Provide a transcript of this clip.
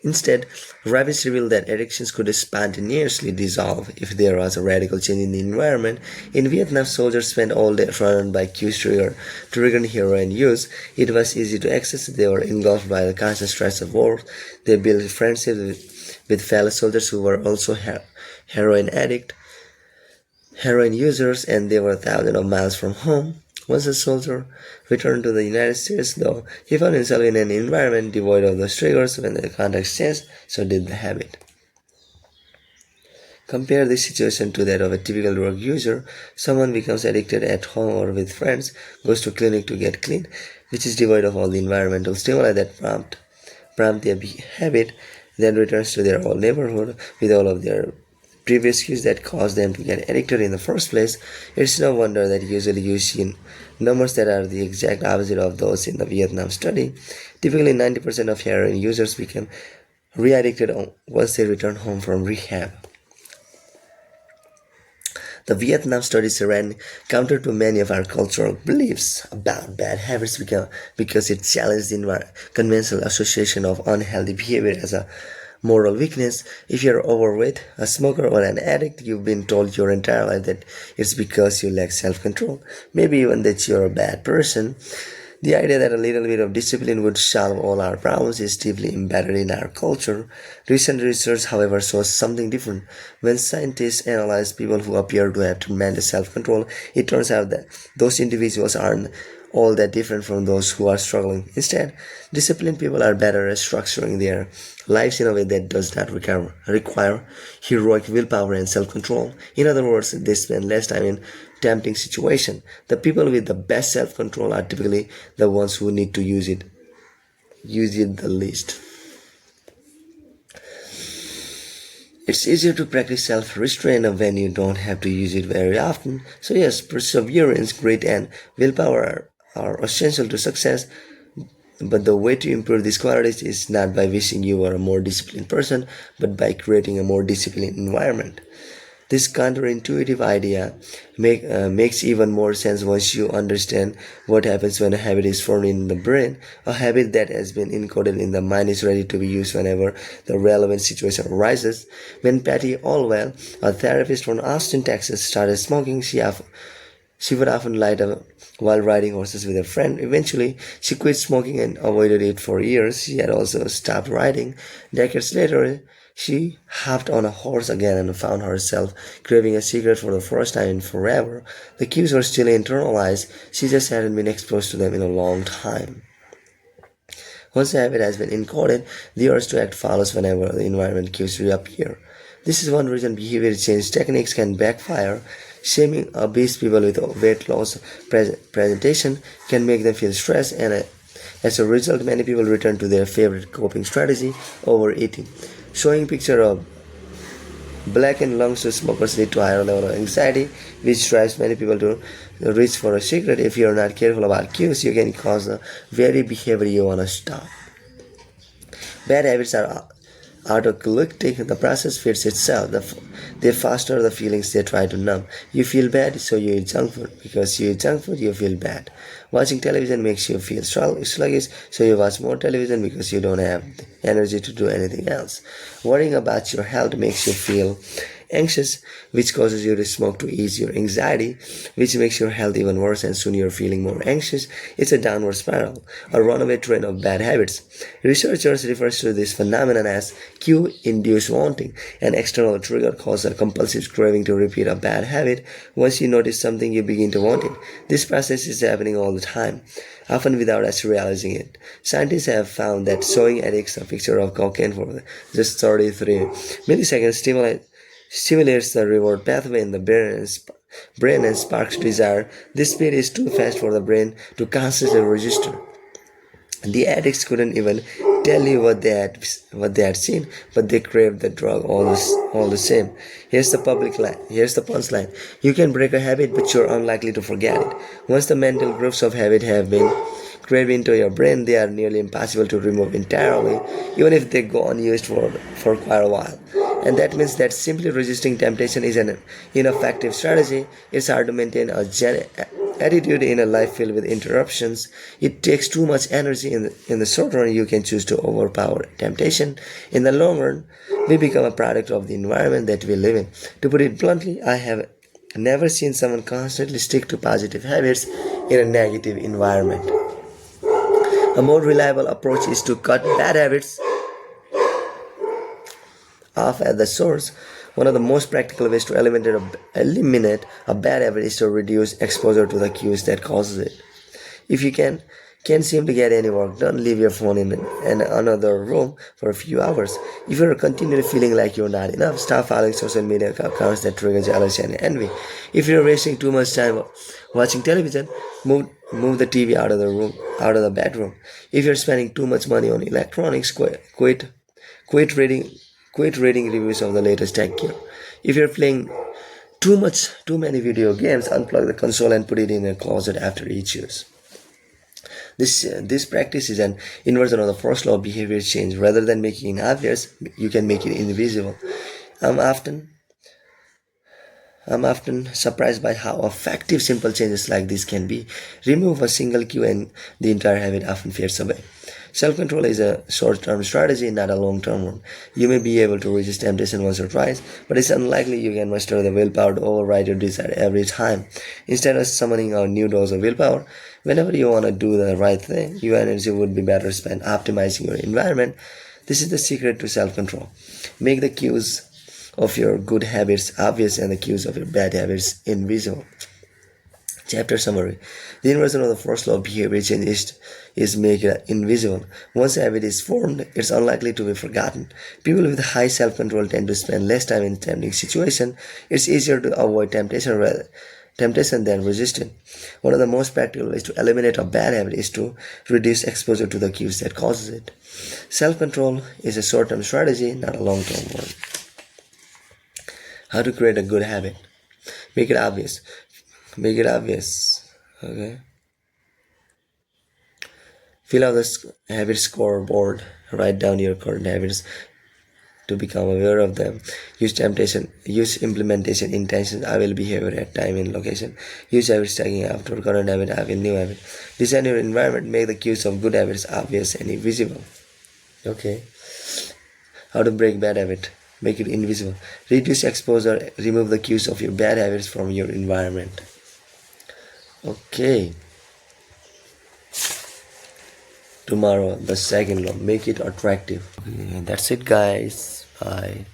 Instead, Ravis revealed that addictions could spontaneously dissolve if there was a radical change in the environment. In Vietnam, soldiers spent all day surrounded by cues triggering heroin use. It was easy to access. They were engulfed by the constant stress of war. They built friendships with fellow soldiers who were also heroin addict, heroin users, and they were thousands of miles from home. Once a soldier returned to the United States, though, he found himself in an environment devoid of those triggers. When the context changed, so did the habit. Compare this situation to that of a typical drug user. Someone becomes addicted at home or with friends, goes to clinic to get clean, which is devoid of all the environmental stimuli that prompt their habit, then returns to their old neighborhood with all of their previous cues that caused them to get addicted in the first place. It's no wonder that usually you see numbers that are the exact opposite of those in the Vietnam study. Typically, 90% of heroin users become re-addicted once they return home from rehab. The Vietnam studies ran counter to many of our cultural beliefs about bad habits because it challenged the conventional association of unhealthy behavior as a moral weakness. If you're overweight, a smoker, or an addict, you've been told your entire life that it's because you lack self-control, maybe even that you're a bad person. The idea that a little bit of discipline would solve all our problems is deeply embedded in our culture. Recent research, however, shows something different. When scientists analyze people who appear to have tremendous self-control, it turns out that those individuals aren't all that different from those who are struggling. Instead, disciplined people are better at structuring their lives in a way that does not require heroic willpower and self-control. In other words, they spend less time in tempting situations. The people with the best self-control are typically the ones who need to use it the least. It's easier to practice self-restraint when you don't have to use it very often. So yes, perseverance, grit, and willpower are essential to success. But the way to improve these qualities is not by wishing you were a more disciplined person, but by creating a more disciplined environment. This counterintuitive idea makes even more sense once you understand what happens when a habit is formed in the brain. A habit that has been encoded in the mind is ready to be used whenever the relevant situation arises. When Patty Allwell, a therapist from Austin, Texas, started smoking, she would often light up while riding horses with a friend. Eventually, she quit smoking and avoided it for years. She had also stopped riding. Decades later, she hopped on a horse again and found herself craving a cigarette for the first time in forever. The cues were still internalized, she just hadn't been exposed to them in a long time. Once a habit has been encoded, the urge to act follows whenever the environment cues reappear. This is one reason behavior change techniques can backfire. Shaming obese people with weight loss presentation can make them feel stressed, and as a result, many people return to their favorite coping strategy, overeating. Showing picture of blackened lungs to smokers lead to a higher level of anxiety, which drives many people to reach for a cigarette. If you're not careful about cues, you can cause the very behavior you want to stop. Bad habits are autocalyptic. The process feeds itself. They foster the feelings they try to numb. You feel bad, so you eat junk food. Because you eat junk food, you feel bad. Watching television makes you feel sluggish, so you watch more television because you don't have the energy to do anything else. Worrying about your health makes you feel anxious, which causes you to smoke to ease your anxiety, which makes your health even worse, and soon you're feeling more anxious. It's a downward spiral, a runaway train of bad habits. Researchers refer to this phenomenon as cue-induced wanting. An external trigger causes a compulsive craving to repeat a bad habit. Once you notice something, you begin to want it. This process is happening all the time, often without us realizing it. Scientists have found that showing addicts a picture of cocaine for just 33 milliseconds stimulates the reward pathway in the brain and sparks desire. This speed is too fast for the brain to consciously register. The addicts couldn't even tell you what they had seen, but they craved the drug all the same. Here's the punchline. You can break a habit, but you're unlikely to forget it. Once the mental grooves of habit have been craved into your brain, they are nearly impossible to remove entirely, even if they go unused for quite a while. And that means that simply resisting temptation is an ineffective strategy. It's hard to maintain attitude in a life filled with interruptions. It takes too much energy in the short run. You can choose to overpower temptation. In the long run, we become a product of the environment that we live in. To put it bluntly, I have never seen someone constantly stick to positive habits in a negative environment. A more reliable approach is to cut bad habits off at the source. One of the most practical ways to eliminate a bad habit is to reduce exposure to the cues that causes it. If you can't seem to get any work done, leave your phone in another room for a few hours. If you're continually feeling like you're not enough, stop following social media accounts that trigger jealousy and envy. If you're wasting too much time watching television, move the TV out of the room, out of the bedroom. If you're spending too much money on electronics, quit reading quit reading reviews of the latest tech gear. If you're playing too many video games, unplug the console and put it in a closet after each use. This practice is an inversion of the first law of behavior change. Rather than making it obvious, you can make it invisible. I'm often surprised by how effective simple changes like this can be. Remove a single cue and the entire habit often fades away. Self-control is a short-term strategy, not a long-term one. You may be able to resist temptation once or twice, but it's unlikely you can muster the willpower to override your desire every time. Instead of summoning a new dose of willpower, whenever you want to do the right thing, your energy would be better spent optimizing your environment. This is the secret to self-control. Make the cues of your good habits obvious and the cues of your bad habits invisible. Chapter summary. The inversion of the first law of behavior change is make it invisible. Once a habit is formed, it's unlikely to be forgotten. People with high self-control tend to spend less time in tempting situations. It's easier to avoid temptation than resist it. One of the most practical ways to eliminate a bad habit is to reduce exposure to the cues that causes it. Self-control is a short-term strategy, not a long-term one. How to create a good habit. Make it obvious. Okay. Fill out the habit scoreboard. Write down your current habits to become aware of them. Use implementation intentions. I will behavior at time and location. Use habit tracking after current habit, I will new habit. Design your environment. Make the cues of good habits obvious and invisible. Okay. How to break bad habit. Make it invisible. Reduce exposure. Remove the cues of your bad habits from your environment. Okay. Tomorrow, the second law. Make it attractive. Okay, that's it, guys. Bye.